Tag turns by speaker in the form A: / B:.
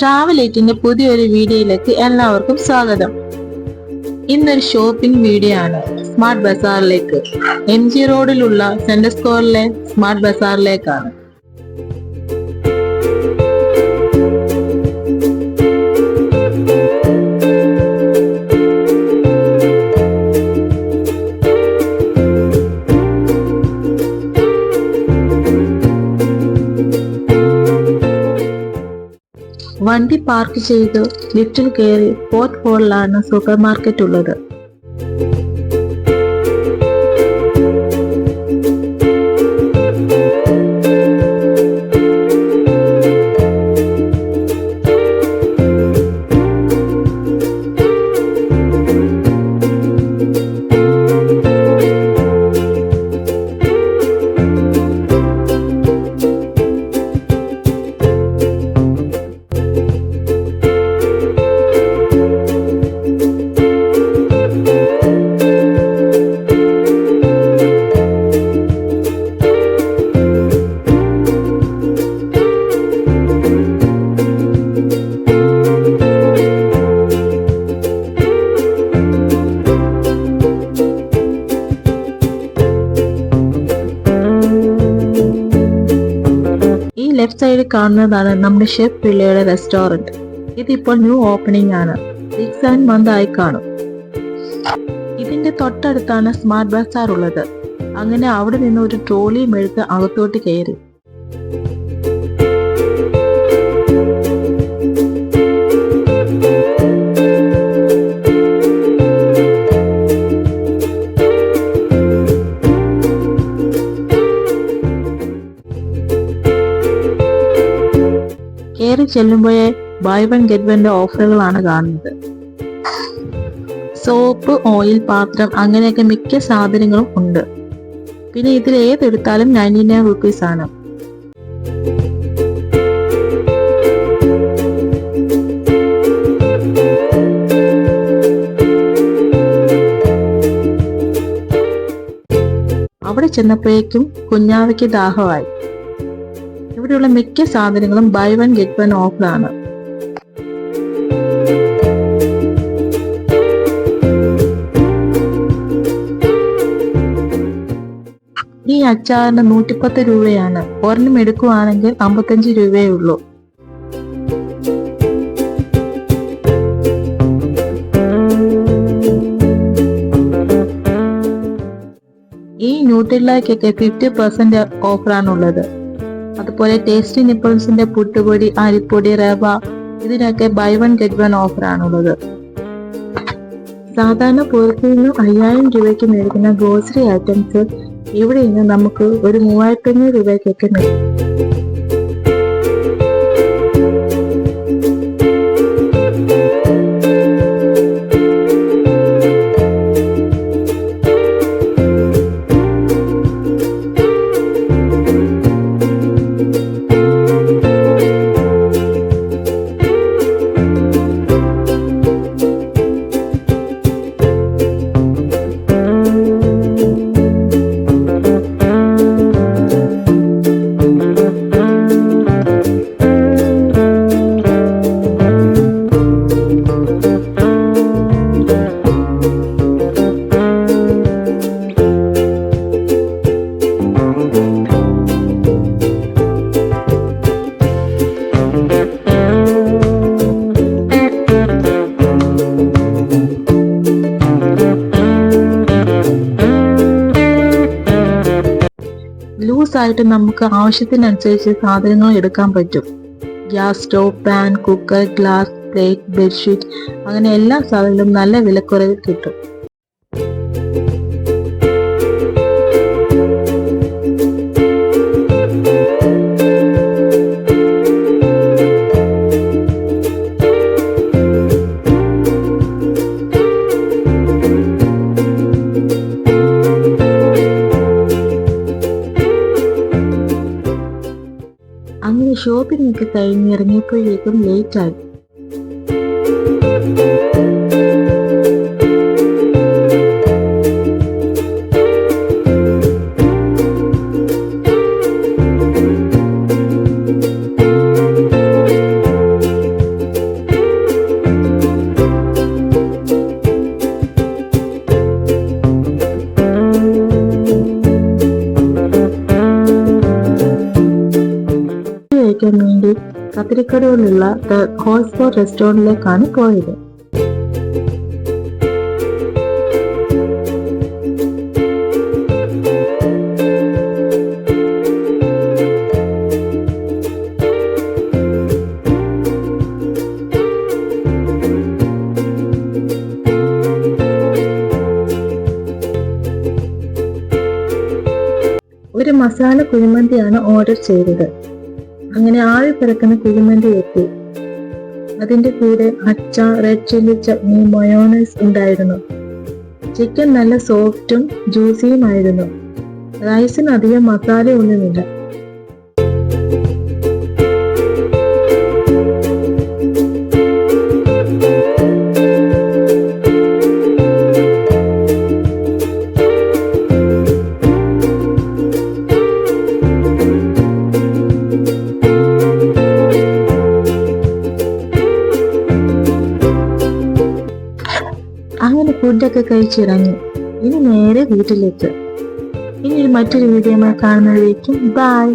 A: ട്രാവലേറ്റിന്റെ പുതിയൊരു വീഡിയോയിലേക്ക് എല്ലാവർക്കും സ്വാഗതം. ഇന്നൊരു ഷോപ്പിംഗ് വീഡിയോ ആണ്. സ്മാർട്ട് ബസാറിലേക്ക്, MG റോഡിലുള്ള സെൻട്രൽ സ്ക്വയറിലെ സ്മാർട്ട് ബസാറിലേക്കാണ്. വണ്ടി പാർക്ക് ചെയ്ത് ലിഫ്റ്റിൽ കയറി 4th ഫ്ലോറിലാണ് സൂപ്പർ മാർക്കറ്റ് ഉള്ളത്. ലെഫ്റ്റ് സൈഡിൽ കാണുന്നതാണ് നമ്മുടെ ഷെഫ് പിള്ളയുടെ റെസ്റ്റോറന്റ്. ഇതിപ്പോൾ ന്യൂ ഓപ്പണിംഗ് ആണ്. 6-7 മന്ത് ആയി കാണും. ഇതിന്റെ തൊട്ടടുത്താണ് സ്മാർട്ട് ബസാർ ഉള്ളത്. അങ്ങനെ അവിടെ നിന്ന് ഒരു ട്രോളിയും എടുത്ത് അകത്തോട്ട് കയറി. കയറി ചെല്ലുമ്പോഴേ ബൈ വൺ ഗെറ്റ് വണ്ണിന്റെ ഓഫറുകളാണ് കാണുന്നത്. സോപ്പ്, ഓയിൽ, പാത്രം അങ്ങനെയൊക്കെ മിക്ക സാധനങ്ങളും ഉണ്ട്. പിന്നെ ഇതിൽ ഏതെടുത്താലും 99 റുപ്പീസ് ആണ്. അവിടെ ചെന്നപ്പോഴേക്കും കുഞ്ഞാവയ്ക്ക് ദാഹമായി. ഇവിടെയുള്ള മിക്ക സാധനങ്ങളും ബൈ വൺ ഗെറ്റ് വൺ ഓഫറാണ്. ഈ അച്ചാറിന് 110 രൂപയാണ്. ഒരെണ്ണം എടുക്കുവാണെങ്കിൽ 55 രൂപയേ ഉള്ളൂ. ഈ ന്യൂട്രില്ലയ്ക്കൊക്കെ 50% ഓഫറാണുള്ളത്. അതുപോലെ ടേസ്റ്റി നിപ്പിൾസിന്റെ പുട്ടുപൊടി, അരിപ്പൊടി, റവ ഇതിനൊക്കെ ബൈ വൺ ഗെറ്റ് വൺ ഓഫറാണുള്ളത്. സാധാരണ പുറത്തു നിന്ന് 5000 രൂപയ്ക്ക് മേടിക്കുന്ന ഗ്രോസറി ഐറ്റംസ് ഇവിടെ നിന്ന് നമുക്ക് ഒരു 3500 രൂപയ്ക്കൊക്കെ മേടിക്കും. ലൂസായിട്ട് നമുക്ക് ആവശ്യത്തിനനുസരിച്ച് സാധനങ്ങൾ എടുക്കാൻ പറ്റും. Gas stove, pan, cooker, glass, plate, bedsheet അങ്ങനെ എല്ലാ സാധനങ്ങളും നല്ല വിലക്കുറവിൽ കിട്ടും. അങ്ങനെ ഷോപ്പിംഗ് ഒക്കെ കഴിഞ്ഞ് ഇറങ്ങിയപ്പോഴേക്കും ലേറ്റ് ആയി. കത്തിരിക്കടവിലുള്ള ദ ഹോൾസ്പോർ റെസ്റ്റോറൻറ്റിലേക്കാണ് പോയത്. ഒരു മസാല കുഴിമന്തിയാണ് ഓർഡർ ചെയ്തത്. അങ്ങനെ ആവി പറക്കുന്ന കുഴിമന്തി എത്തി. അതിന്റെ കൂടെ അച്ചാർ, റെഡ് ചില്ലി ചട്നി, മയോണൈസ് ഉണ്ടായിരുന്നു. ചിക്കൻ നല്ല സോഫ്റ്റും ജ്യൂസിയുമായിരുന്നു. റൈസിന് അധികം മസാല ഒന്നുമില്ല. അങ്ങനെ ഫുഡൊക്കെ കഴിച്ചിറങ്ങി. ഇനി നേരെ വീട്ടിലേക്ക്. ഇനി മറ്റൊരു വീഡിയോമായി കാണുന്നതിലേക്കും ബൈ.